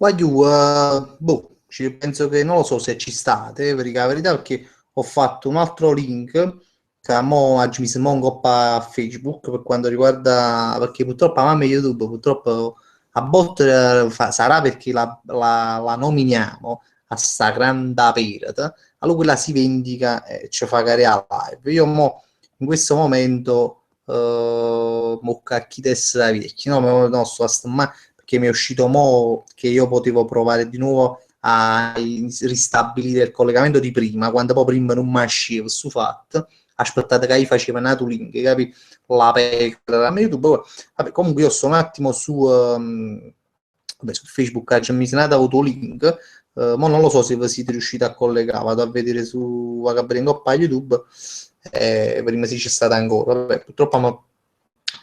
Guagliù, boh, penso che non lo so se ci state, per la verità, perché ho fatto un altro link che mo oggi mi si mongo a Facebook per quanto riguarda, perché purtroppo a mamma YouTube, purtroppo a bot sarà perché la nominiamo a sta grande perata, allora quella si vendica e ci fa cagare a live. Io mo, in questo momento, mo cacchi da vecchio, no, no, sto a perché mi è uscito mo che io potevo provare di nuovo a ristabilire il collegamento di prima, quando poi prima non mi usciva su fatto, aspettate che io facevo un link, capi? La pecora, a YouTube, vabbè, comunque io sto un attimo vabbè, su Facebook, mi sono dato un link, ma non lo so se vi siete riusciti a collegare, vado a vedere su Vagabrendo a YouTube, prima si c'è stata ancora, vabbè, purtroppo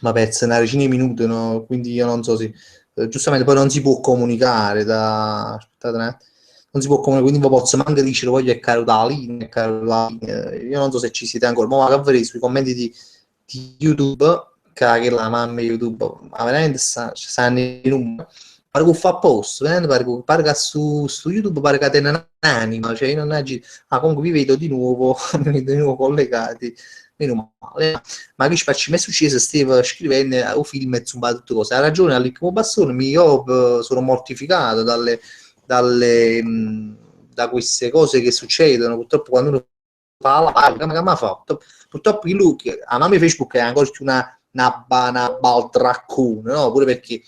mi ha perso una decina di minuti, no? Quindi io non so se giustamente poi non si può comunicare aspettate un attimo. Non si può comunicare, quindi vi posso manco dire voglio è caro da linea, è caro la linea. Io non so se ci siete ancora, ma vado a vedere sui commenti di YouTube, che la mamma YouTube, ma veramente stanno in numero. Pare che fa post, pare che su YouTube pare che tene un'anima, cioè io non comunque vi vedo di nuovo, mi vedo di nuovo collegati, meno male. Ma che ci faccio? Mi è successo, stavo scrivendo un film e zumba tutte cose. Ha ragione, all'Iccamo Bastone, io sono mortificato dalle, da queste cose che succedono. Purtroppo quando uno fa la live, che mi ha fatto? Purtroppo lui, a me Facebook è ancora più una baldraccone, no? Pure perché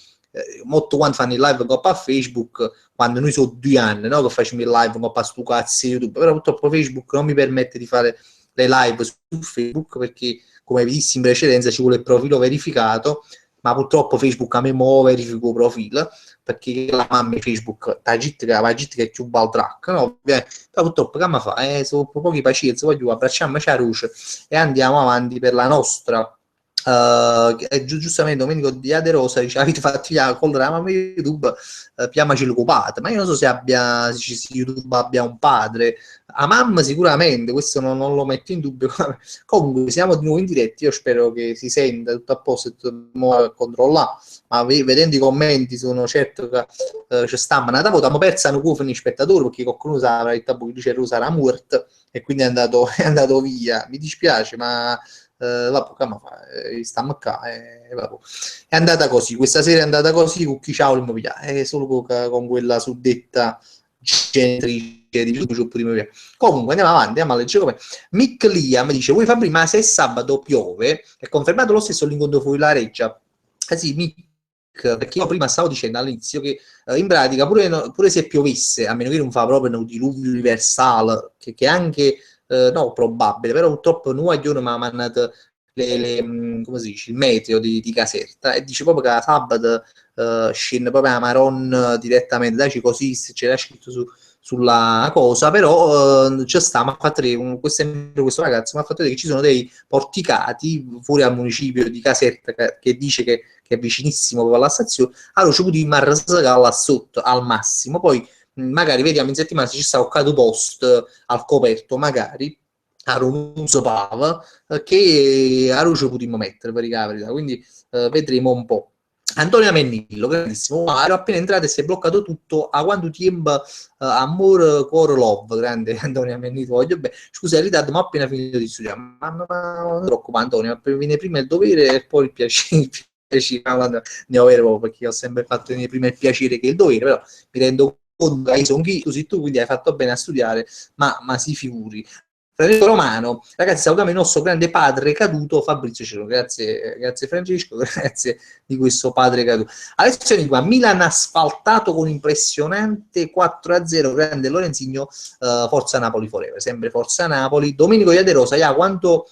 molto quando fanno il live con a Facebook, quando noi sono 2 anni, no? Che facciamo il live con a stu cazzo YouTube, però purtroppo Facebook non mi permette di fare le live su Facebook perché come visto in precedenza ci vuole il profilo verificato, ma purtroppo Facebook a me muove verifico il profilo perché la mamma di Facebook la gente che è più baldrac, no? Però purtroppo che mi fa? Sono pochi pazienza, voglio abbracciarmi a Ruce e andiamo avanti per la nostra giustamente Domenico di Aderosa dice avete fatto la col mamma YouTube piamaci l'occupata, ma io non so se YouTube abbia un padre, a mamma sicuramente, questo non lo metto in dubbio. Comunque siamo di nuovo in diretta, io spero che si senta tutto a posto e tutto a controllare, ma vedendo i commenti sono certo che ci stanno una volta, abbiamo perso un cuofo di spettatori perché qualcuno avrà detto che dice Rosa era morta e quindi è andato via, mi dispiace ma vabbè, come fa? Stiamo qua è andata così, questa sera è andata così con chi ciao solo con quella suddetta generice di YouTube. Comunque andiamo avanti, andiamo a leggere come Mick Liam dice vuoi Fabri ma se sabato piove è confermato lo stesso l'incontro fuori la Reggia. Sì, Mick, perché io prima stavo dicendo all'inizio che in pratica pure se piovesse, a meno che non fa proprio un diluvio universale, che anche no, probabile, però purtroppo non mi ha mandato come si dice, il meteo di Caserta e dice proprio che sabato scende proprio a Maron direttamente, dai così c'era scritto sulla cosa, però c'è sta, ma ha fatto questo ragazzo mi ha fatto vedere che ci sono dei porticati fuori al municipio di Caserta che dice che è vicinissimo alla stazione, allora ci potremmo arrasare là sotto al massimo, poi magari vediamo in settimana se ci sta un caso post al coperto, magari a Ronuzzo Pava, che a Ruce potremmo mettere per la verità, quindi vedremo un po'. Antonio Mennillo, grandissimo, ero appena entrato e si è bloccato tutto a quanto tempo amore, core, love, grande Antonio Mennillo, voglio bene, scusa il ritardo ma ho appena finito di studiare, ma non ti preoccupare Antonio, viene prima il dovere e poi il piacere, ne ho vero perché ho sempre fatto venire prima il piacere che il dovere, però mi rendo conto che sono chi, così tu quindi hai fatto bene a studiare, ma si figuri. Francesco Romano, ragazzi, salutiamo il nostro grande padre caduto Fabrizio Ciro. Grazie, grazie Francesco, grazie di questo padre caduto. Alessio Enigma, Milan asfaltato con impressionante 4-0, grande Lorenzigno, Forza Napoli forever, sempre Forza Napoli. Domenico Iaderosa, quanto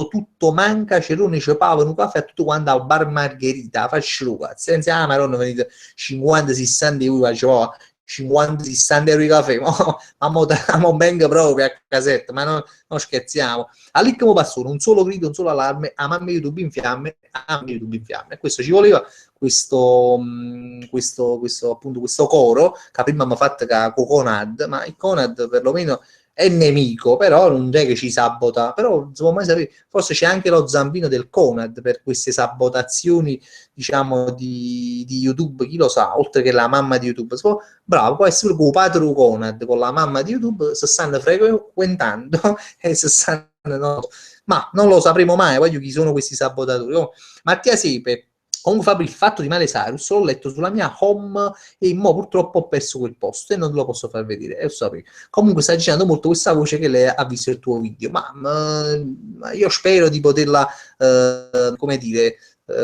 tutto manca, Cerone cepava un caffè a tutto quanto al bar Margherita, faccio cazzo, senza Amaron venite 50-60 euro, faccio 50-60 euro di caffè, ma venga proprio a casetta, ma non scherziamo. All'Iccamo Passone, un solo grido, un solo allarme, a mamma YouTube in fiamme, a mamma YouTube in fiamme. E questo ci voleva, appunto, questo coro, che prima mi ha fatto con Conad, ma il Conad perlomeno è nemico, però non è che ci sabota, però non si può mai sapere, forse c'è anche lo zampino del Conad per queste sabotazioni, diciamo, di YouTube, chi lo sa, oltre che la mamma di YouTube. Bravo, può essere con Patro Conad, con la mamma di YouTube, si stanno frequentando e si stanno... No, ma non lo sapremo mai, voglio chi sono questi sabotatori. Oh, Mattia Sepe, comunque Fabri, il fatto di Miley Cyrus l'ho letto sulla mia home e mo purtroppo ho perso quel posto e non lo posso far vedere, lo sapevo. Comunque sta girando molto questa voce che lei ha visto il tuo video, ma io spero di poterla, come dire,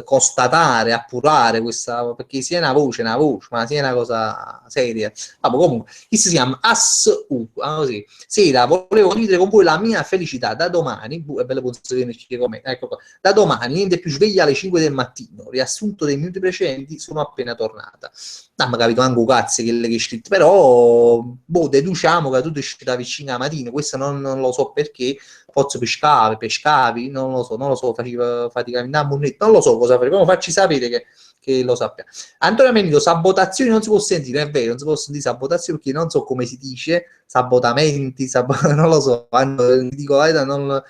constatare, appurare questa, perché sia una voce, ma sia una cosa seria. Vabbè, comunque, chi si chiama As-U, così. Sera, volevo condividere con voi la mia felicità da domani, è bello come, ecco qua, da domani, niente più sveglia alle 5 del mattino, riassunto dei minuti precedenti, sono appena tornata. Non mi capito manco cazzo che è scritto, però, boh, deduciamo che tu esci da vicino alla mattina, questo non lo so perché, forse pescavi, non lo so, fatica a non lo so cosa fare, come facci sapere che lo sappia. Antonio Menito, sabotazioni non si può sentire, è vero, non si può sentire sabotazioni perché non so come si dice, sabotamenti, non lo so, dico, non,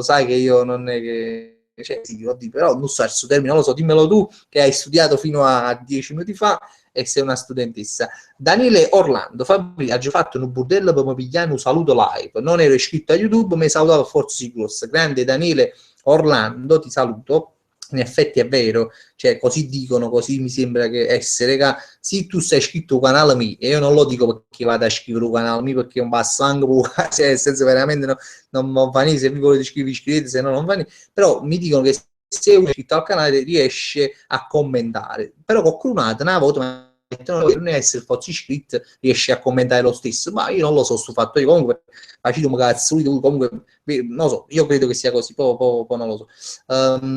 sai che io non è che... Cioè, sì, però non so questo termine, non lo so, dimmelo tu che hai studiato fino a 10 minuti fa e sei una studentessa. Daniele Orlando, Fabri, ha già fatto un bordello per mi pigliare un saluto live, non ero iscritto a YouTube, mi hai salutato a Forza Sicurus. Grande Daniele Orlando, ti saluto. In effetti è vero, cioè così dicono, così mi sembra che essere, che se tu sei iscritto al canale mio, e io non lo dico perché vado a scrivere il canale mio, perché è un basso anche, cioè nel senso veramente non va niente, se vi volete iscrivervi iscrivete, se no non va niente, però mi dicono che se uno è iscritto al canale riesce a commentare, però qualcuno una volta non essere forse iscritto riesce a commentare lo stesso, ma io non lo so sto fatto, io comunque faccio un cazzo, comunque non lo so, io credo che sia così, poi non lo so.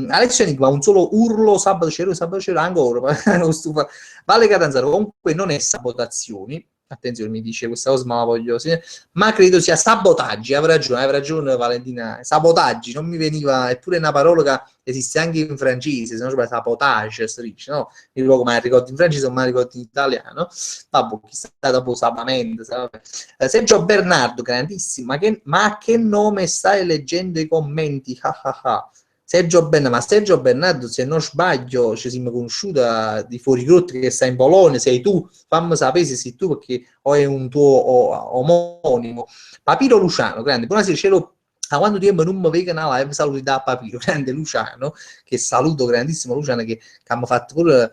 Alessio Enigma, un solo urlo, sabato c'era ancora, Vale Catanzaro, comunque non è sabotazioni, attenzione mi dice questa cosa ma la voglio, sì, ma credo sia sabotaggi, aveva ragione Valentina, sabotaggi, non mi veniva, eppure è una parola che esiste anche in francese, se non sbaglio sabotage, si dice, no? Mi ricordo come la ricordo in francese, ma la ricordo in italiano, vabbè, chissà dopo sapamente, Sergio Bernardo, grandissimo, ma che nome stai leggendo i commenti? Ma Sergio Bernardo, se non sbaglio, ci siamo conosciuti di fuori gruppo che sta in Polonia, sei tu, fammi sapere se sei tu perché o è un tuo omonimo. Papiro Luciano, grande, buonasera, cielo. A quando tempo non mi vedo una live, saluti da Papiro, grande Luciano, che saluto, grandissimo Luciano, che hanno fatto pure,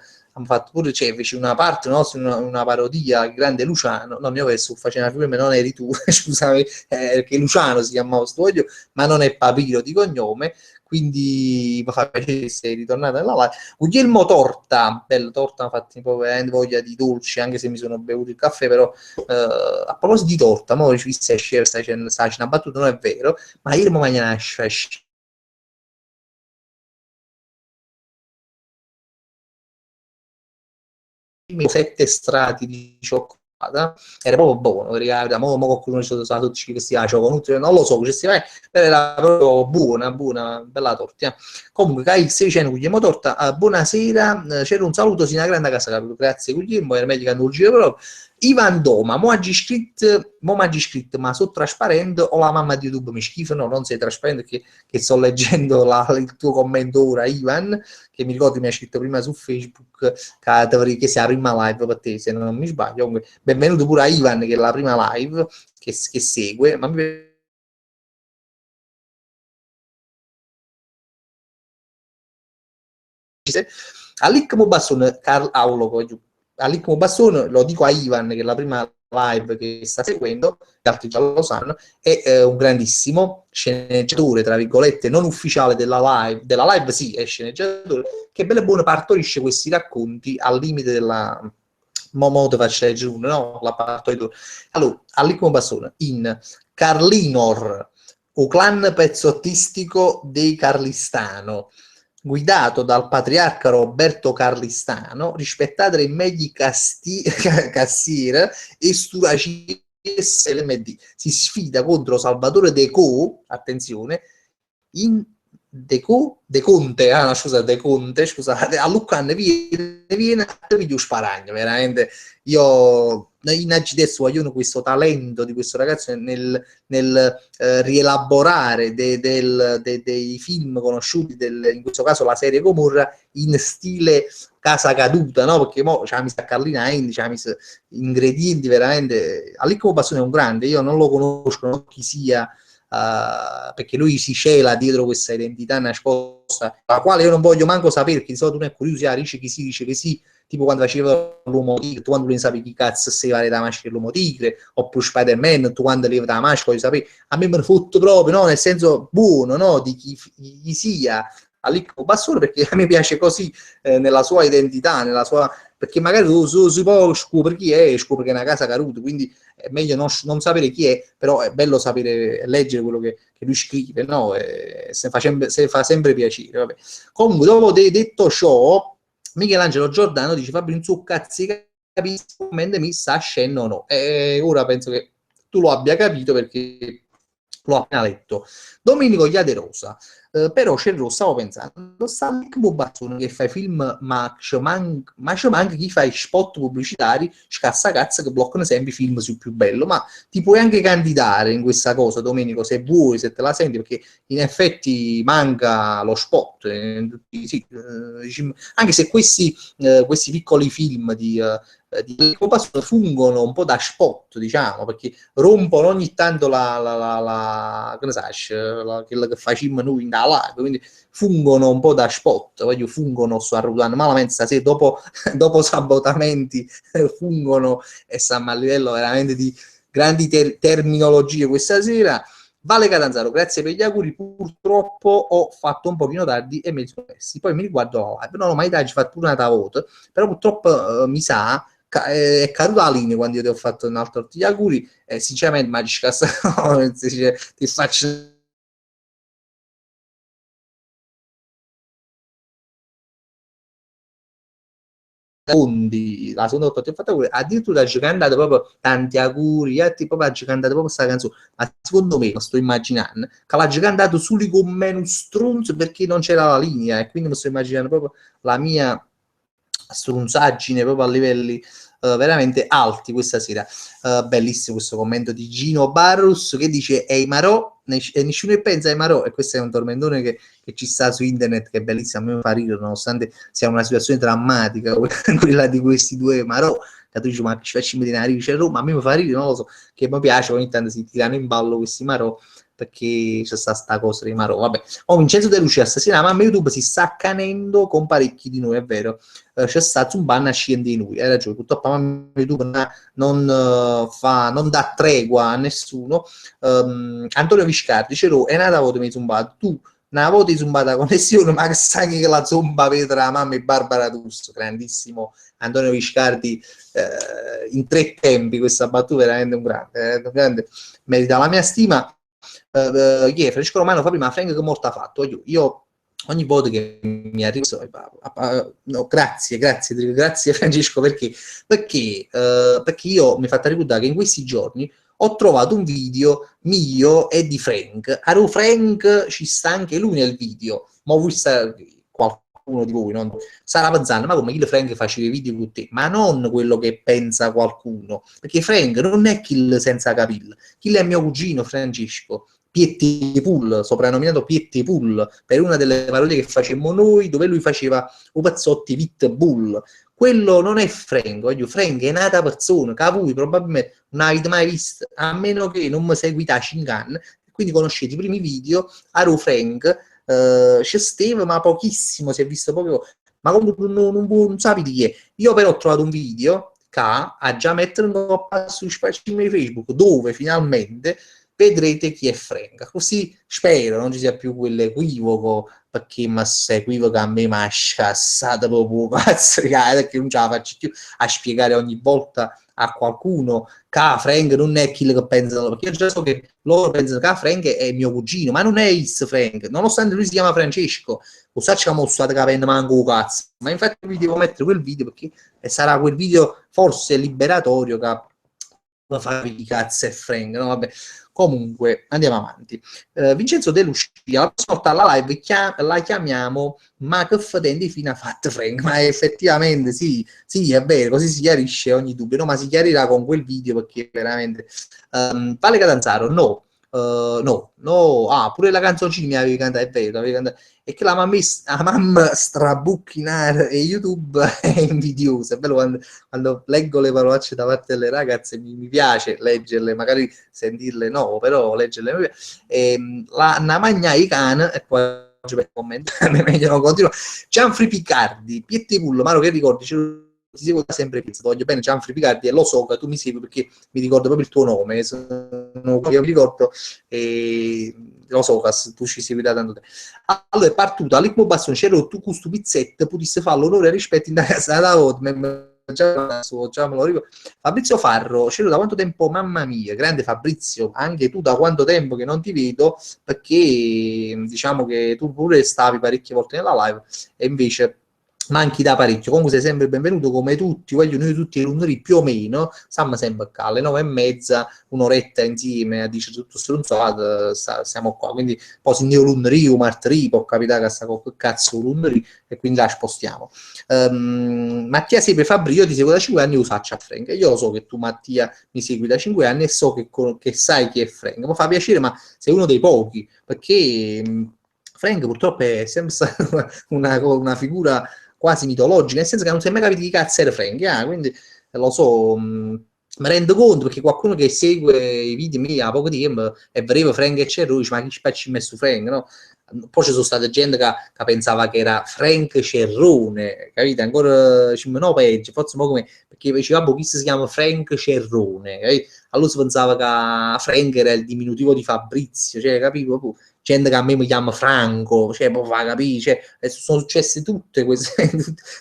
cioè, fece una parte, no, su una parodia, grande Luciano, no, mio verso faceva una film, non eri tu, scusami, che Luciano si chiamava sto voglio, ma non è Papiro di cognome, quindi mi fa piacere se ritornata nella live. Guglielmo Torta, bello Torta, mi ha fatto veramente voglia di dolci, anche se mi sono bevuto il caffè, però a proposito di torta, mo ci stai una battuta, non è vero, ma ieri mi mangiavo una 7 strati di cioccolata, era proprio buono, perché mo qualcuno ci sa tutti che si ha cioccolata, non lo so, però era proprio buona, bella torta. Comunque, KX vicino Guglielmo Torta, buonasera, c'era un saluto sino a grande casa, capito? Grazie Guglielmo, era meglio che non giro proprio. Ivan Doma, mo m'hai scritto, ma sono trasparente o la mamma di YouTube mi schifo? No, non sei trasparente che sto leggendo il tuo commento ora, Ivan, che mi ricordo mi ha scritto prima su Facebook che sia la prima live per te, se non mi sbaglio. Comunque, benvenuto pure a Ivan, che è la prima live che segue, ma mi All'Icmo Bassone, Carl Aulo, all'Icmo Bassone, lo dico a Ivan, che è la prima live che sta seguendo, gli altri già lo sanno, è un grandissimo sceneggiatore, tra virgolette, non ufficiale della live sì, è sceneggiatore, che belle buone partorisce questi racconti al limite della... Mo te faccio leggere uno, no? La partoritore. Allora, all'Icmo Bassone, in Carlinor, o clan pezzottistico dei Carlistano, guidato dal patriarca Roberto Carlistano, rispettate le meglio Cassier e Sturaci SLMD. Si sfida contro Salvatore Deco, attenzione, in De Conte, no, scusa, De Conte, scusate, a Luccan viene a video sparagno, veramente. Io in adesso vogliono questo talento di questo ragazzo nel rielaborare dei film conosciuti, in questo caso la serie Gomorra, in stile Casa Caduta, no? Perché mo c'ha messo a Carlina Endi, c'ha messo ingredienti veramente. Alicco Bassone è un grande, io non lo conosco, non so chi sia, perché lui si cela dietro questa identità nascosta, la quale io non voglio manco sapere, perché di solito tu ne è curioso, dice che sì, dice che sì, tipo quando faceva l'uomo tigre, tu quando non sapevi chi cazzo si vale da maschera dell'uomo tigre, oppure Spider-Man, tu quando levi da maschera voglio sapere, a me me ne fotto proprio, no? Nel senso buono, no? Di chi sia Alicco Bassone, perché a me piace così, nella sua identità, nella sua... perché magari si può scoprire chi è, scopre che è una casa caruta, quindi è meglio non sapere chi è, però è bello sapere, leggere quello che lui scrive, no? Se fa sempre piacere. Vabbè. Comunque, dopo detto ciò, Michelangelo Giordano dice Fabio, non so cazzi capisco come mi sta scendo o no. E ora penso che tu lo abbia capito perché l'ho appena letto. Domenico Iaderosa. Però stavo pensando, sta Nick Bobazzone che fa i film, ma c'è manca chi fa i spot pubblicitari, scassa cazzo che bloccano sempre i film sul più bello, ma ti puoi anche candidare in questa cosa, Domenico, se vuoi, se te la senti, perché in effetti manca lo spot, sì, anche se questi piccoli film di Compass fungono un po' da spot, diciamo, perché rompono ogni tanto che ne sai, quello che facciamo noi in live, quindi fungono un po' da spot, voglio fungono, sto arrotando malamente stasera, dopo sabotamenti fungono e stiamo a livello veramente di grandi terminologie questa sera. Vale Catanzaro, grazie per gli auguri, purtroppo ho fatto un pochino tardi e me li sono persi, poi mi riguardo la live, non ho mai fatto pure una voto, però purtroppo mi sa è caduta la linea quando io ti ho fatto un altro gli auguri e sinceramente Magicas ti faccio la seconda volta ti ho fatto auguri, addirittura ci cantate proprio tanti auguri, tipo ci cantate proprio questa canzone, ma secondo me, lo sto immaginando, che l'ha cantato solo con meno stronzo perché non c'era la linea e quindi mi sto immaginando proprio la mia strunzaggine proprio a livelli veramente alti questa sera. Bellissimo questo commento di Gino Barrus che dice Ehi Marò, e nessuno pensa ai Marò, e questo è un tormentone che ci sta su internet, che è bellissimo, a me mi fa ridere nonostante sia una situazione drammatica quella di questi due Marò, che tu dici ma ci facciamo di narice a Roma, a me mi fa ridere, non lo so, che mi piace, ogni tanto si tirano in ballo questi Marò perché c'è sta cosa di Marò, vabbè. Vincenzo De Lucia stasera la mamma YouTube si sta accanendo con parecchi di noi, è vero, c'è stato un ban a scendere di noi, hai ragione, purtroppo la mamma YouTube non dà tregua a nessuno. Antonio Viscardi dice è nata volta mi zumbato, tu una volta hai zumbato la connessione, ma che sai che la zomba vedrà mamma e Barbara D'Urso, grandissimo Antonio Viscardi, in 3 tempi questa battuta è veramente un grande, merita la mia stima. Chi è? Francesco Romano fa prima, Frank che morta ha fatto? Io ogni volta che mi arriva no, grazie Francesco, perché io mi fatto ricordare che in questi giorni ho trovato un video mio e di Frank. Allora Frank ci sta anche lui nel video, ma voi qualcuno di voi non sarà pensando ma come il Frank faceva i video con te, ma non quello che pensa qualcuno, perché Frank non è Kill senza capille, Kill è mio cugino Francesco Pietti Pool, soprannominato Pietti Pool, per una delle parodie che facemmo noi, dove lui faceva o pazzotti Pit Bull. Quello non è Frank, Frank è nata persona, che voi probabilmente non avete mai visto, a meno che non mi seguite a Shingan, quindi conoscete i primi video, Aro Frank, c'è Steve, ma pochissimo, si è visto proprio, ma comunque non sapi di chi è. Io però ho trovato un video che ha già messo su pagine di Facebook, dove finalmente vedrete chi è Frank. Così spero non ci sia più quell'equivoco, perché ma se equivoca a me mi ha scassato proprio cazzo, perché non ce la faccio più a spiegare ogni volta a qualcuno che Frank non è chi che pensano, perché io già so che loro pensano che Frank è mio cugino, ma non è Is Frank, nonostante lui si chiama Francesco, lo sa che mostrato capendo manco cazzo, ma infatti vi devo mettere quel video perché sarà quel video forse liberatorio che fare cazzo e Frank, no? Vabbè. Comunque, andiamo avanti. Vincenzo De Lucia, la prossima volta alla live la chiamiamo Ma che fedende fino a fatto Frank, ma effettivamente sì, sì, è vero, così si chiarisce ogni dubbio, no? Ma si chiarirà con quel video perché veramente... Vale Catanzaro, no. Pure la canzoncina mi avevi cantato, è vero, avevi cantato. E che la mamma strabucchinar e YouTube è invidiosa, è bello quando leggo le parolacce da parte delle ragazze mi piace leggerle, magari sentirle no, però leggerle mi piace. La magna i can e poi per commentare meglio non continuo. Gianfri Picardi, Pietti Pullo, Maro che ricordi, ti seguo da sempre, ti voglio bene Gianfri Picardi e lo so che tu mi segui perché mi ricordo proprio il tuo nome, io mi ricordo e lo so che tu ci segui da tanto tempo. Allora è partita, all'Icmo Bassone c'era tu questo pizzetto, potesse fare l'onore e rispetto in casa da volta, già me lo ricordo. Fabrizio Farro, c'ero da quanto tempo? Mamma mia, grande Fabrizio, anche tu da quanto tempo che non ti vedo, perché diciamo che tu pure stavi parecchie volte nella live e invece manchi da parecchio. Comunque sei sempre benvenuto come tutti, voglio noi tutti i lunedì più o meno, stiamo sempre qua alle 9:30, un'oretta insieme a dire tutto stronzato, siamo qua, quindi poi se io lunedì o martedì può capitare che sta con che cazzo lunedì e quindi la spostiamo. Mattia Sepe Fabri, io ti seguo da 5 anni e usaccio a Frank. Io lo so che tu Mattia mi segui da 5 anni e so che sai chi è Frank. Mi fa piacere, ma sei uno dei pochi, perché Frank purtroppo è sempre stata una figura quasi mitologica, nel senso che non si è mai capito chi cazzo era Frank, quindi lo so, mi rendo conto perché qualcuno che segue i video miei a poco tempo e vedeva Frank e Cerro dice ma chi ci ha messo Frank, no? Poi ci sono state gente che pensava che era Frank Cerrone, capite? Ancora no peggio, forse un po' come perché diceva chi si chiama Frank Cerrone, capite? Allora si pensava che Frank era il diminutivo di Fabrizio, cioè capivo? Gente che a me mi chiama Franco, cioè, poi fa capire, cioè, sono successe tutte queste,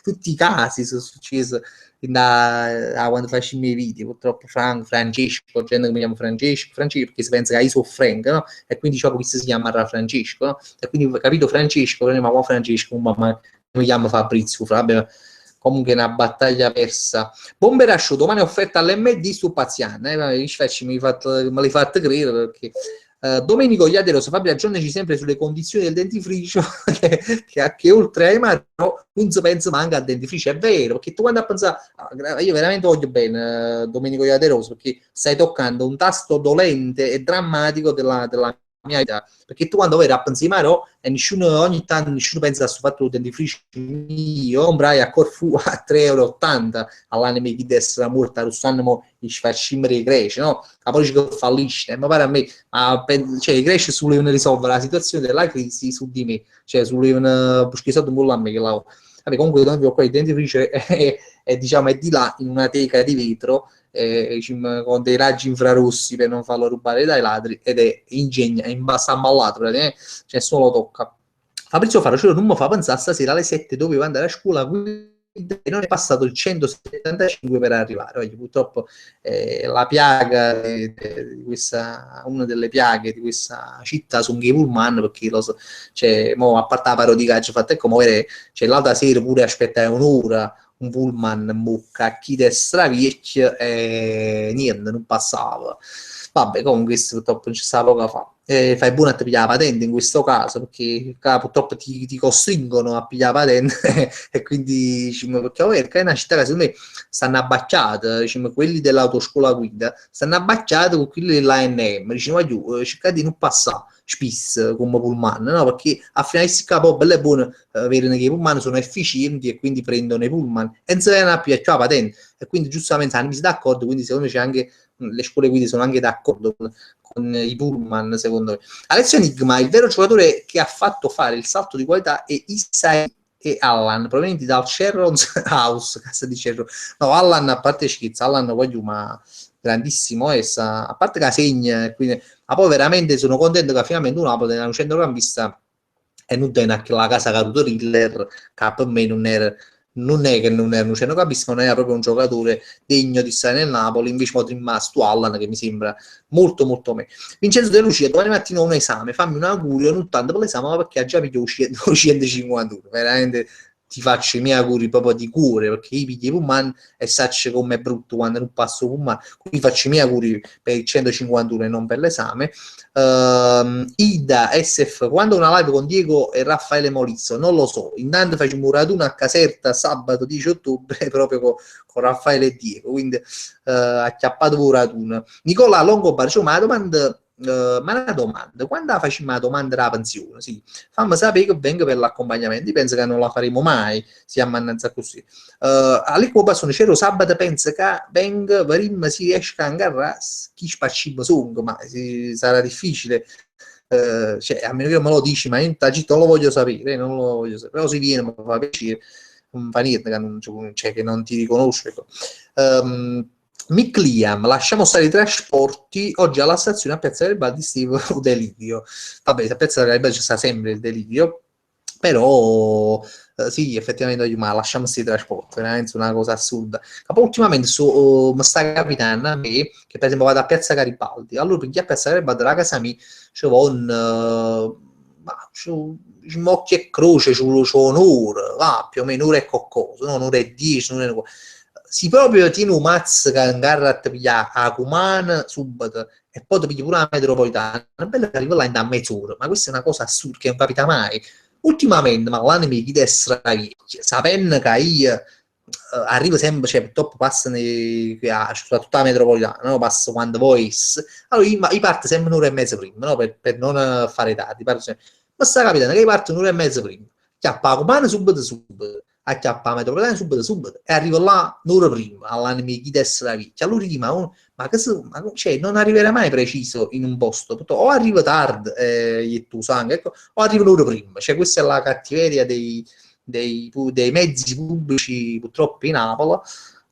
tutti i casi sono successi da quando faccio i miei video, purtroppo Francesco, gente che mi chiama Francesco, perché si pensa che io sono Frank, no? E quindi diciamo che si chiama Francesco, no? E quindi capito Francesco, ma qua Francesco, ma mi chiama Fabrizio, vabbè, comunque è una battaglia persa. Bomber Asciutto, domani offerta all'MD su Paziano, me l'hai fatto credere perché Domenico Iaderoso, Fabio aggiornaci sempre sulle condizioni del dentifricio che oltre ai marò non si pensa manca al dentifricio, è vero, perché tu quando a pensare, io veramente voglio bene Domenico Iaderoso perché stai toccando un tasto dolente e drammatico della mia vita, perché tu quando vai a pensare marò e nessuno, ogni tanto nessuno pensa a questo fatto del dentifricio mio, comprai a Corfu a 3,80 € all'anime chi essere morta, lo stanno i sfascimeri i greci, no? Ma poi che fallisce, ma pare a me cioè, i greci volevano risolvere la situazione della crisi su di me, cioè volevano buscare soldi un po' a me che la vabbè, comunque noi qua il dentifricio diciamo, è di là in una teca di vetro con dei raggi infrarossi per non farlo rubare dai ladri ed è ingegna, è imballato praticamente, cioè solo tocca. Fabrizio Farocero non mi fa pensare stasera alle 7 dovevo andare a scuola e non è passato il 175 per arrivare. Oggi, purtroppo la piaga di questa, una delle piaghe di questa città sono i pullman, perché lo so, cioè, a parte la parodia che ci fatta, ecco, cioè, l'altra sera pure aspettare un'ora un pullman in bocca a chi destra vecchia e niente, non passava. Vabbè, comunque questo purtroppo non ci sta poco a fare. Fai buono a pigliare la patente in questo caso, perché purtroppo ti costringono a pigliare la patente e quindi diciamo, perché è una città che secondo me stanno abbacciate, diciamo, quelli dell'autoscuola guida stanno abbacciati con quelli dell'ANM, diciamo, cercate di non passare spiss come pullman, no? Perché a finale di capo bello e buono avere che i pullman sono efficienti e quindi prendono i pullman e non si vengono a pigliare la patente e quindi giustamente hanno messo d'accordo, quindi secondo me c'è anche le scuole guida sono anche d'accordo con i pullman, secondo me. Alessio Enigma, il vero giocatore che ha fatto fare il salto di qualità è Isai e Allan, provenienti dal Sherrons House, casa di Sherron. No, Allan, a parte schizza, Allan voglio, ma grandissimo essa, a parte che la segna, quindi, ma poi veramente sono contento che finalmente un Napoli è un centrocampista e non tiene la casa Caruto Riller, che per me non è che non era un centrocampista, ma non era proprio un giocatore degno di stare nel Napoli, invece mo rimasto Allan che mi sembra molto molto meglio. Vincenzo De Lucia, domani mattina ho un esame, fammi un augurio, non tanto per l'esame, ma perché ha già pigliato 151, veramente ti faccio i miei auguri proprio di cuore, perché io pigli Pullman e sacci come è brutto quando non passo Pullman, quindi faccio i miei auguri per il 151 e non per l'esame. Ida SF, quando una live con Diego e Raffaele Molizzo, non lo so, intanto facciamo un raduno a Caserta sabato 10 ottobre proprio con Raffaele e Diego, quindi acchiappato pure raduno. Nicola Longobar, cioè, ma la domanda, ma una domanda, quando facciamo la domanda della pensione, sì, fammi sapere che vengo per l'accompagnamento, io penso che non la faremo mai, siamo mannaggia così. All'eco sono c'ero sabato, penso che venga, verim si riesca a ingarrare chi spacciamo songo, ma sarà difficile. Cioè, a meno che non me lo dici, ma io non lo voglio sapere, non lo voglio sapere, però si viene, mi fa piacere, non fa niente che non, cioè, che non ti riconosco. Ecco. Mick Liam, lasciamo stare i trasporti, oggi alla stazione a Piazza Garibaldi Steve delirio. Vabbè, a Piazza Garibaldi c'è sempre il delirio, però sì, effettivamente, ma lasciamo questi trasporti, veramente una cosa assurda. Ma poi ultimamente mi sta capitando a me, che per esempio vado a Piazza Garibaldi, allora per chi a Piazza Garibaldi, la casa mia, c'è occhio e croce, c'è un'ora, va, più o meno un'ora e qualcosa, no, un'ora e 10, un'ora e si proprio tiene un mazzo che ancora a pigliare a Cumana subito e poi ti pigli pure la metropolitana, è bello che arriva là in da mezz'ora, ma questa è una cosa assurda che non capita mai. Ultimamente, ma l'anno mi chiede essere sapendo che io arrivo sempre, cioè purtroppo passano soprattutto la metropolitana, no? Passo quando voi, allora io parto sempre un'ora e mezza prima, no? Per non fare tardi, ma sta capitando che io parto un'ora e mezza prima, chiappa la Cumana subito, acchiappa la metropolitana subito, e arrivo là un'ora prima, all'anno mi chiede essere vicchia, allora dico, ma che cioè, non arriverà mai preciso in un posto, o arrivo tardi, e tu sangue, ecco, o arrivo un'ora prima, cioè questa è la cattiveria dei mezzi pubblici purtroppo in Napoli,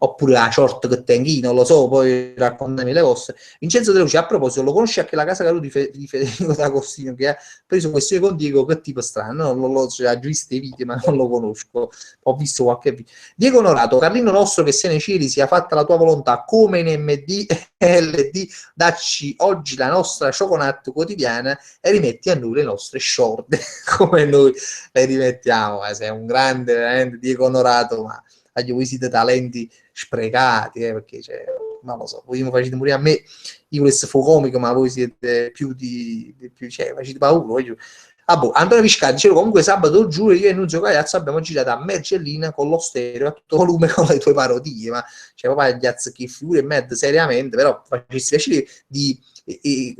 oppure la short che tengo, non lo so, poi raccontami le cose. Vincenzo De Lucia, a proposito, lo conosci anche la casa Caruti di Federico D'Agostino, che ha preso questione con Diego, che tipo strano, non lo so, ha visto i video, ma non lo conosco, ho visto qualche video. Diego Onorato, Carlino nostro che se ne ciri, sia fatta la tua volontà, come in MD e LD, dacci oggi la nostra Choconat quotidiana e rimetti a noi le nostre short, come noi le rimettiamo, sei un grande, veramente, Diego Onorato, ma voi siete talenti sprecati, perché cioè, non lo so, voi mi facete morire a me, io volessi fare comico, ma voi siete più di più, cioè, facete paura. Ah, boh, Antonio Viscardi, dicevo comunque sabato giuro io e Nunzio Cagliazzo abbiamo girato a Mergellina con lo stereo a tutto volume con le tue parodie, ma cioè papà gli azzecchi figure e med seriamente, però facessi piacere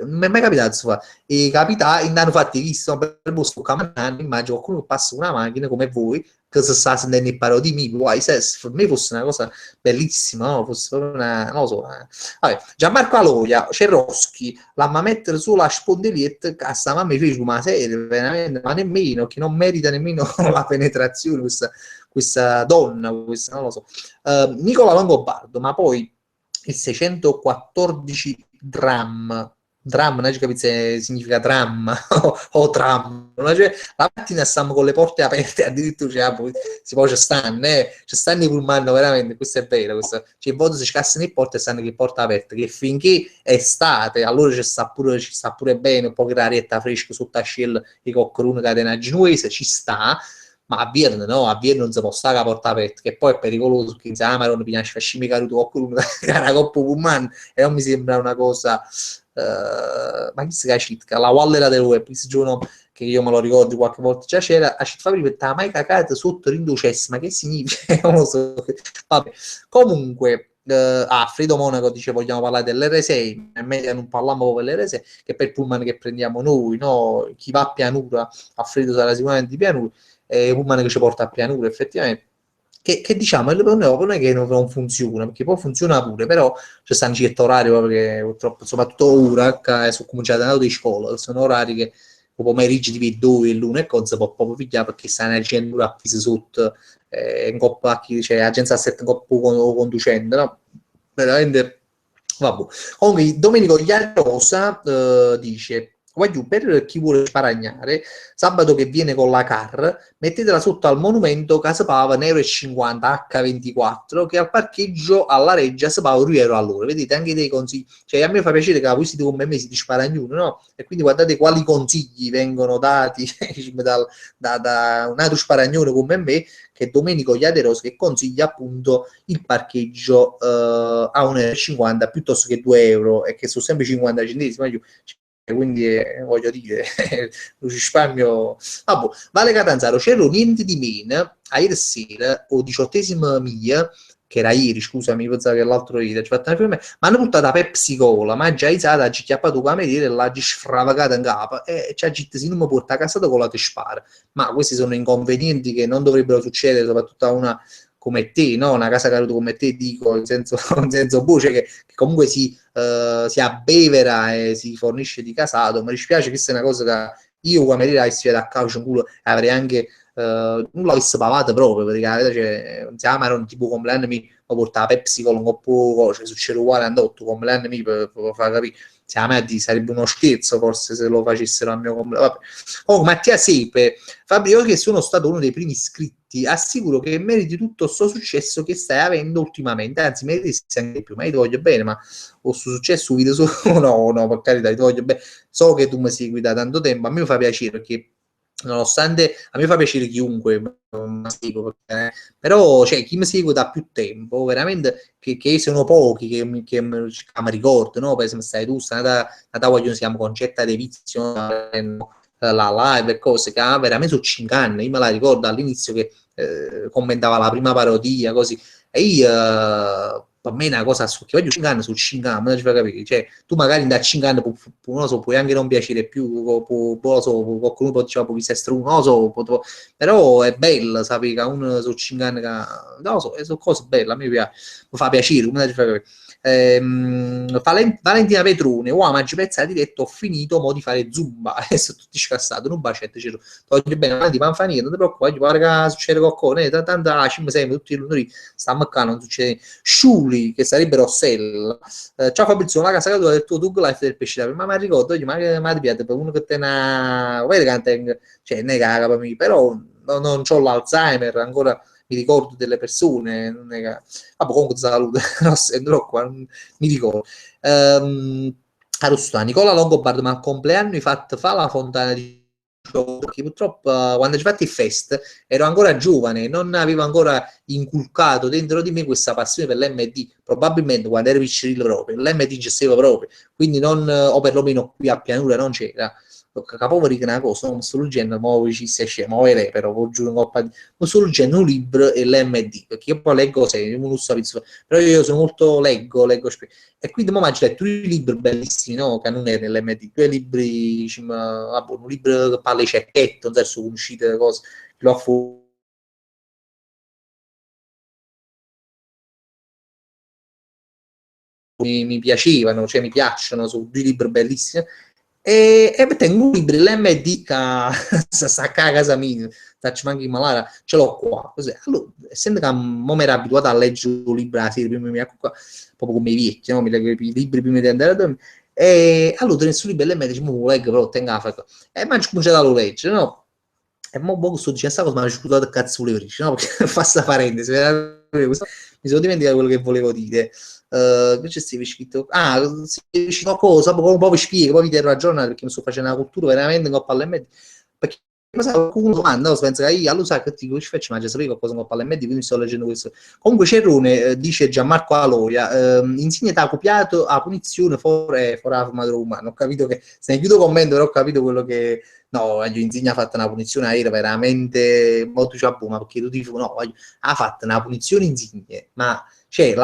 non mi è mai capitato insomma, e capita in hanno fatti visto per il bosco camminando, immagino qualcuno che passa una macchina come voi che si sta sentendo i parodie mi guai se per me fosse una cosa bellissima, no? Fosse proprio una, non lo so, vabbè, Gianmarco Aloia, Cerroschi, l'amma mettere sulla spondilietta a sta mamma fece una serie veramente, ma nemmeno, che non merita nemmeno la penetrazione questa donna, questa, non lo so. Nicola Longobardo, ma poi il 614 dram, non capite se significa dramma o tram, cioè, la mattina stiamo con le porte aperte, addirittura cioè, si può, ci stanno i pullman veramente, questo è vero, questo, cioè, voto se ci cassano le porte stanno che porte aperte, che finché è estate, allora ci sta pure bene, un po' che l'arietta fresca sotto ascella e coccolone catena genuese, ci sta, ma a Vierne no, a Vierne non si può stare a porta aperta, che poi è pericoloso, perché insieme a Marone piace fascimi caruto qualcuno che è una coppa pullman, e non mi sembra una cosa ma chi si cacitka? La Wallera del web, questo giorno che io me lo ricordo qualche volta già c'era, a città per la mai cacata sotto rinducesse, ma che significa? Non lo so. Vabbè. Comunque, Fredo Monaco dice vogliamo parlare dell'R6, è meglio non parliamo dell'R6, che per il pullman che prendiamo noi, no? Chi va a pianura, a Fredo sarà sicuramente di pianura, e il pullman che ci porta a pianura effettivamente. Che diciamo, non è che non funziona, perché poi funziona pure, però ci stanno certi orari perché purtroppo, soprattutto ora che sono cominciate a di scuola, sono orari che o pomeriggi di 2 e l'1 e cosa può proprio pigliare perché stanno agendo appesi sotto in coppa cioè agenzia 7 in coppa conducendo, no? Veramente vabbè. Comunque Domenico Chiarosa dice Voglio, per chi vuole sparagnare, sabato che viene con la car, mettetela sotto al monumento che si paga 1,50 euro H24, che al parcheggio alla Reggia si paga 2 euro all'ora. Vedete anche dei consigli. Cioè, a me fa piacere che voi siete come me, siete sparagnoni, no? E quindi guardate quali consigli vengono dati da un altro sparagnone come me, che è Domenico Iaderos, che consiglia appunto il parcheggio a 1,50 euro piuttosto che 2 euro, e che sono sempre 50 centesimi. Quindi voglio dire, lo risparmio. Ah, boh. Vale Catanzaro, c'ero niente di meno a ieri sera, o 18ª miglia, che era ieri, scusami, pensavo che l'altro ieri, ci fatto una firma, mi hanno portato a Pepsi Cola, ma già isata, ci chiappato come dire, l'ha sfravagata in capo, e c'è gente se non mi porta a casa con la ti spara. Ma questi sono inconvenienti che non dovrebbero succedere, soprattutto a una come te, no? Una casa caduta come te, dico, in senso voce, che comunque si abbevera e si fornisce di casato. Mi dispiace che questa è una cosa che io come dire avessi da calcio in culo, avrei anche non l'avessi pavata proprio, perché la verità, cioè, non si chiamano tipo compleanno mi portava Pepsi con un coppo, cioè succede uguale andotto compleanno mi per far capire. Se a me sarebbe uno scherzo forse se lo facessero al mio compleanno. Oh, Mattia Sepe, Fabio, che sono stato uno dei primi iscritti, assicuro che meriti tutto questo successo che stai avendo ultimamente, anzi meriti anche di più, ma io ti voglio bene, ma o su successo video solo no, per carità, ti voglio bene, so che tu mi segui da tanto tempo, a me fa piacere perché nonostante a me fa piacere chiunque mi segue, però cioè, chi mi segue da più tempo veramente che sono pochi che mi ricordo, no? Per esempio stai tu, stai da voglio siamo concetta di vizio, la live e cose che veramente sono 5 anni, io me la ricordo all'inizio che commentava la prima parodia così, e io per me è una cosa che voglio 5 anni su 5 anni, non ci fa capire, cioè tu magari da 5 anni non lo so, puoi anche non piacere più, non lo so, qualcuno può dire può essere struno, non lo so, però è bello sapere che uno su 5 anni che, non lo so, sono cose belle, a me piace, mi fa piacere, come ci fa capire. Valentina Petrone, wow, ma pezza diretto, ho finito mo di fare zumba e sono tutti scassato, un bacetto, voglio bene, avanti, panfanino, non ti preoccupare, pare che succede qualcosa, tanto ci siamo tutti i lunedì, stiamo qua, non succede. Sciuli, che sarebbe Rossella, ciao Fabrizio, la casa caduta del tuo Doug Life del pesce ma mi ricordo, ma ti piace per uno che te ne vedi che cioè, ne caga per me, però non ho l'Alzheimer, ancora mi ricordo delle persone, non è che... Vabbè, comunque salute, no, qua, mi ricordo. Arustà, Nicola Longobard, ma al compleanno hai fatto fa la fontana di perché purtroppo quando ci fatti il fest ero ancora giovane, non avevo ancora inculcato dentro di me questa passione per l'MD, probabilmente quando ero piccolino proprio, l'MD gestiva proprio, quindi non, o perlomeno qui a Pianura non c'era, capoveri che una cosa, non sto leggendo, ma ci stai scemo, però, giuro, non sto leggendo un libro e l'MD, perché io poi leggo sempre, non so, però io sono molto, leggo e quindi mo ho letto due libri bellissimi, no? Che non è nell'MD, due libri, diciamo, vabbè, un libro che parla di cecchetto, non so se conoscete cose, lo fu mi piacevano, cioè mi piacciono, sono due libri bellissimi. E tengo un libro, l'MD che sta a casa mia, faccio manchi malare, ce l'ho qua. Così. Allora, essendo che mo mi ero abituato a leggere un libro la sera prima di qua, proprio come i vecchi, no? Mi leggo i libri prima di andare a dormire. E allora nel suo libro l'MD dice, mo lo leggo, però tengo la faccia. E mi ho cominciato a leggere, no? E mo sto dicendo questa cosa, ma mi ha scusato che cazzo volevo dire, no? Perché fa sta parentesi, mi sono dimenticato quello che volevo dire. Invece si è scritto si è scritto qualcosa, poi vi spiego, poi vi terrò aggiornato perché mi sto facendo una cultura veramente in coppa all'MD, perché ma sai, qualcuno domanda, pensa che io, allora sai che ti faccio, ma già sapevo qualcosa in coppa all'MD, quindi sto leggendo questo. Comunque Cerrone, dice Gianmarco Aloia, insegnate a copiato a punizione fuori la formatura umana. Ho capito che, se ne chiudo commento, però ho capito quello che... No, Insigne ha fatto una punizione aerea veramente molto ciabù, ma perché tu dici, no, ha fatto una punizione Insigne, ma c'è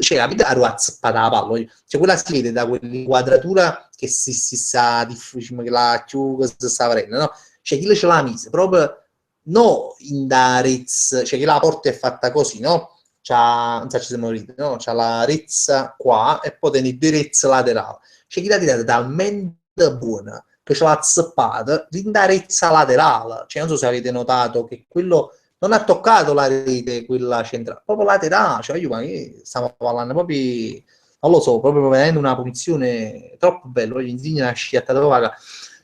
cioè, capite la zappata la palla, cioè quella si vede da quell'inquadratura che si sa difficile, che la chiusa si sta avendo, no? Cioè chi ce l'ha mise proprio no in da Ritz, cioè che la porta è fatta così, no? C'ha, non so se siamo ridere, no? C'ha la Ritz qua e poi tiene due Ritz laterali. Cioè chi l'ha tirata talmente buona che ce l'ha zappata in da Ritz laterale. Cioè non so se avete notato che quello non ha toccato la rete, quella centrale, proprio laterale, cioè io, ma stiamo parlando proprio non lo so, proprio venendo una punizione troppo bella, poi gli insegnano a sciatta vaga.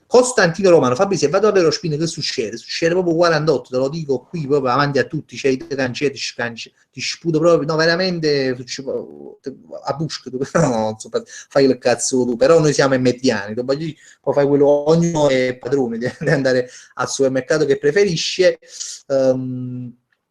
Costantino Romano, Fabrizio, vado a vedere lo spin che succede? Succede proprio 48, te lo dico qui proprio avanti a tutti, c'è i cancetti, ti sputo proprio, no, veramente a busca, no, non so, fai il cazzo tu, però noi siamo mediani, poi fai quello, ognuno è padrone, deve andare al supermercato che preferisce.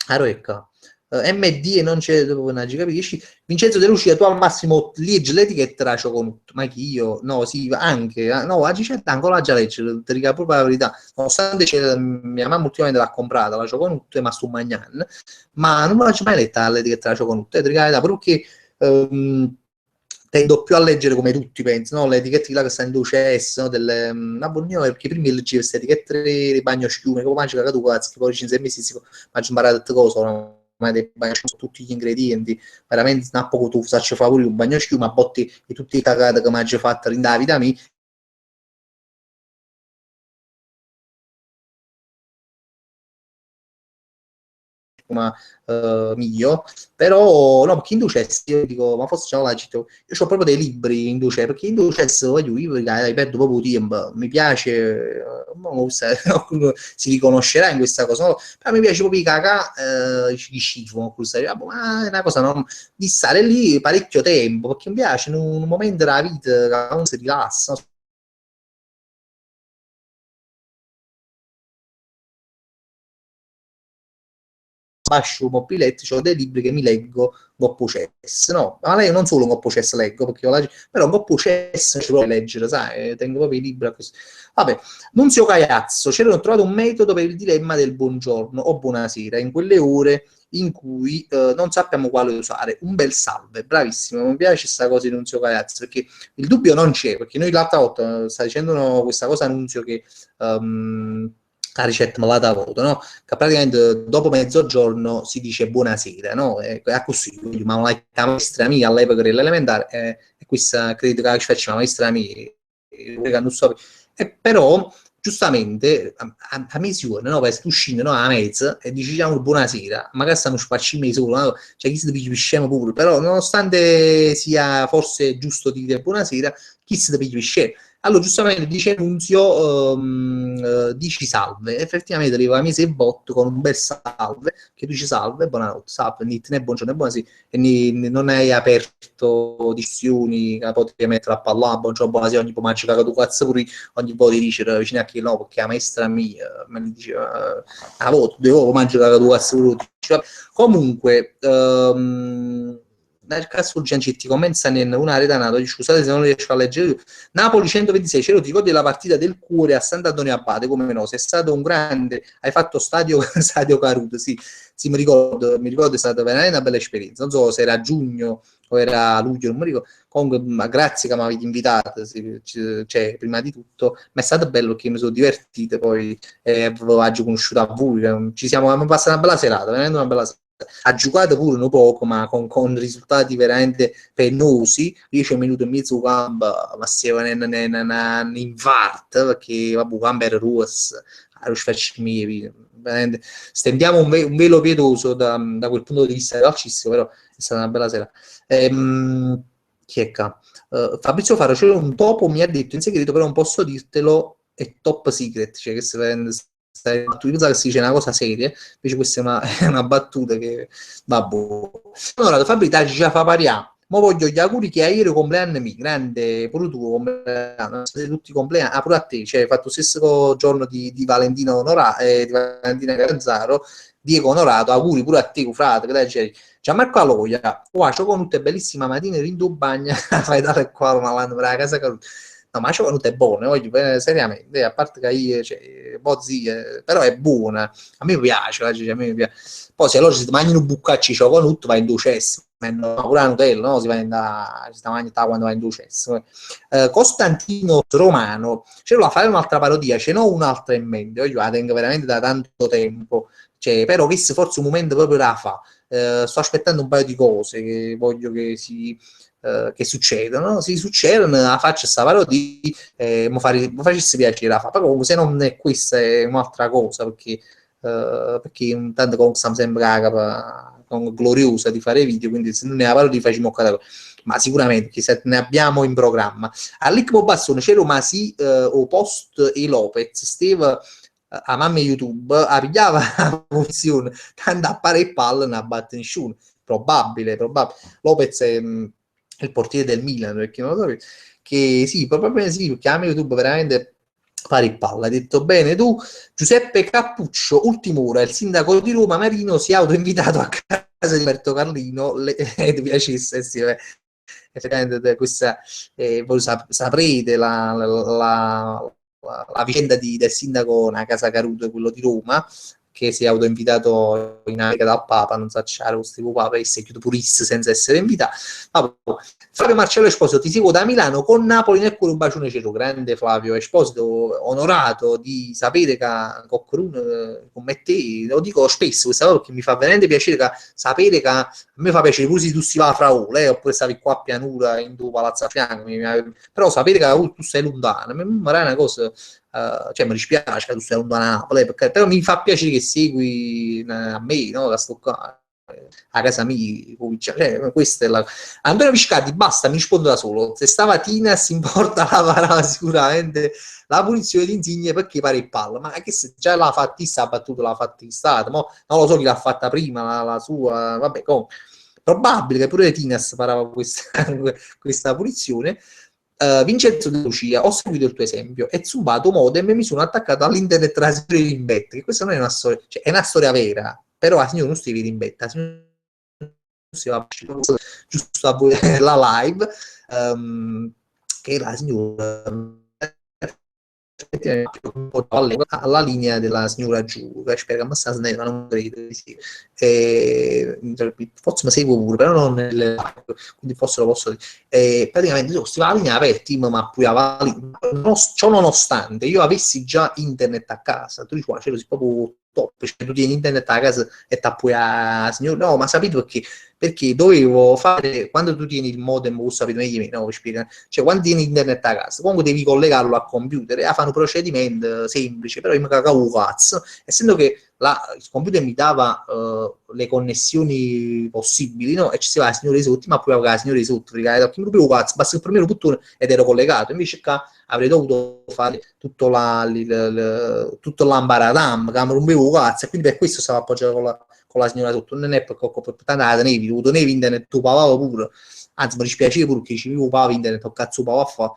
Ecco. MD e non c'è dopo una capisci? Vincenzo De Lucia, tu al massimo leggi l'etichetta la Choconut, ma chi io? No, sì, anche, no, oggi c'è ancora la già legge, ti dico proprio la verità, nonostante mia mamma ultimamente l'ha comprata la Choconut, ma sto mangiando, ma non me l'ho mai letta l'etichetta la Choconut, ti dico la verità, perché tendo più a leggere come tutti pensano, no? Le etichette là che stanno in duces, no? Delle, perché prima leggevo queste etichette di bagno schiume, come mangi cagato cazzo, che poi ci sei messi, mangi imparato tutte cose, no? Ma dei bagno tutti gli ingredienti, veramente un poco tu faccio favore un bagno schiuma, a botti di tutti i cagati che mangi fatto in da vita mia, ma mio, però no, perché in Duces io dico, ma forse c'è l'agito, io ho proprio dei libri in Duces, perché in Duces voglio io perdo proprio tempo, mi piace, qualcuno si riconoscerà in questa cosa, no? Però mi piace proprio i cacà, di schifo, ma è una cosa di stare lì parecchio tempo, perché mi piace in un momento della vita che uno si rilassa, no? Bascio mobiletti, ho dei libri che mi leggo Goppo Chess, no, ma lei non solo Goppo Chess leggo, perché però Goppo Chess ci vuole leggere, sai, tengo proprio i libri così. Vabbè, Nunzio Caiazzo, c'era trovato un metodo per il dilemma del buongiorno o buonasera, in quelle ore in cui non sappiamo quale usare, un bel salve, bravissimo, mi piace questa cosa di Nunzio Caiazzo, perché il dubbio non c'è, perché noi l'altra volta sta dicendo questa cosa Nunzio che la ricetta me la dà voto, no? Che praticamente dopo mezzogiorno si dice buonasera, no? È così, ma la maestra mia all'epoca dell'elementare, e questa credo che ci faccia la maestra mia, non so, però giustamente a mezz'ora, no? Per tu scendi, no? A mezza e diciamo buonasera, magari stanno spaccini solo, no? Cioè chi si deve scemo pure, però nonostante sia forse giusto dire buonasera, chi si deve scemo? Allora, giustamente dice Nunzio, dici salve. Effettivamente arriva la mese e botto con un bel salve, che tu dici salve, buonanotte, salve, né buongiorno né buonasera, e non hai aperto discussioni, che potevi mettere a parlare, buongiorno, buonasera, ogni pomeriggio che tu cazzo pure, ogni volta dice vicino a chi no, perché la maestra mia me ne diceva, a voto, due volte mangio che tu cazzo pure, comunque, nel caso Giancetti commenta in una rete nato, scusate se non riesco a leggere, Napoli 126, ce lo ti ricordi la partita del cuore a Sant'Antonio Abate, come no? Sei stato un grande, hai fatto stadio Caruto, sì, sì, mi ricordo, è stata veramente una bella esperienza, non so se era a giugno o era a luglio, non mi ricordo, comunque grazie che mi avete invitato, cioè, prima di tutto, ma è stato bello perché mi sono divertito, poi avevo conosciuto a voi, abbiamo passato una bella serata, veramente una bella serata. Ha giocato pure un poco, ma con risultati veramente penosi, 10 minuti e mezzo campo, ma si è un infarto, perché vabbè, campo era rosso, stendiamo un velo pietoso da quel punto di vista calcistico, però è stata una bella sera. Chi è qua? Fabrizio Faro, c'è un topo, mi ha detto in segreto, però non posso dirtelo, è top secret, cioè che tu pensa che si dice una cosa seria, invece questa è è una battuta che vabbè. Allora, Fabrizio ci fa parià. Ma voglio gli auguri che ieri compleanno mio, grande, pure tu compleanno, siete tutti compleanni, pure a te, cioè hai fatto lo stesso giorno di Valentino di Valentina Caranzaro, Diego Onorato, auguri pure a te, frate, che dai, cioè, Gianmarco Aloia, qua c'ho con tutte bellissima mattina in bagna, fai dare qua una landa per la casa caduta. No, ma c'ho con tutte buone, voglio, seriamente, a parte che io, cioè, bozzi, però è buona, a me piace, cioè, a me piace. Poi se loro si mangiano un buccacci cioccolata va in ducesso, no, pure la Nutella, no? Si va in da, si sta mangiando quando va in ducesso. Costantino Romano, ce l'ho a fare un'altra parodia, ce n'ho un'altra in mente, io la tengo veramente da tanto tempo, cioè, però questo forse un momento proprio la fa. Sto aspettando un paio di cose che voglio che succedano, no? Si succedono, la faccio questa parodia, mi facesse piacere la fa, però comunque se non è questa è un'altra cosa, perché perché tanto comunque stiamo sempre a capa gloriosa di fare video, quindi se non ne parlo di facciamo cada, ma sicuramente che se ne abbiamo in programma. All'Icmo Bassone c'era ma sì, o post e Lopez, Steve a mamma YouTube a pigliava la posizione, tanto a pare e palla non batte nessuno, probabile. Lopez è il portiere del Milan, perché non lo so, che sì, probabilmente sì, perché a me YouTube veramente pari palla. Hai detto bene tu. Giuseppe Cappuccio, ultimo ora, il sindaco di Roma Marino si è autoinvitato a casa di Roberto Carlino, ti piacesse, sì, effettivamente questa, voi saprete la vicenda del sindaco a Casa Caruto, quello di Roma, che si è autoinvitato in America dal Papa, non so c'era questo Papa, e si è chiuso purissimo senza essere invitato. Flavio Marcello Esposito, ti seguo da Milano con Napoli nel cuore un bacione cielo, grande Flavio Esposito, onorato di sapere che con me te, lo dico spesso questa cosa perché mi fa veramente piacere sapere che a me fa piacere pure se tu si va a Fraule, oppure stavi qua a pianura in tuo palazzo a fianco, però sapere che tu sei lontano, mi è una cosa. Cioè mi dispiace che tu sei lontano a Napoli, però mi fa piacere che segui a me, no? Che sto qua a casa mia, cioè, questa è la... Antonio Viscardi, basta, mi rispondo da solo. Se stamattina si importa la varava sicuramente la punizione di Insigne perché pare il palla, ma che se già l'ha fatta sta battuta, l'ha fatta in stato, non lo so chi l'ha fatta prima, la sua, vabbè, comunque. Probabile che pure Tinas parava questa punizione. Vincenzo De Lucia, ho seguito il tuo esempio, e zubato modem e mi sono attaccato all'internet trasferire in bet, che questa non è una storia, cioè è una storia vera, però la signora non si vede in bet, la signora si va giusto a la live, che la signora alla linea della signora Giù, spero che mi sta snella, non credo di sì. Forse mi seguo pure, però non nelle live, quindi forse lo posso dire. Praticamente io si va alla linea aperta, ma poi ciò nonostante io avessi già internet a casa, tu dici, c'è proprio top, cioè, tu tieni internet a casa e tappi a signora, no, ma sapete perché? Perché dovevo fare, quando tu tieni il modem, voi sapete meglio di me, no, cioè quando tieni internet a casa, comunque devi collegarlo al computer e fare un procedimento semplice, però io mi cagavo cazzo, essendo che il computer mi dava le connessioni possibili, no? E ci si va la signora di sotto, ma poi la signora di sotto, perché mi rupevo cazzo, basta il primo bottone ed ero collegato, invece qua avrei dovuto fare tutto l'ambaradam, che mi rompevo cazzo, e quindi per questo stavo appoggiato con la signora sotto, non è perché ho tanto nevi, ho avuto nevi internet, tu pagavo pure, anzi mi dispiace pure che ci vivo pava internet, ho cazzo pava a fare,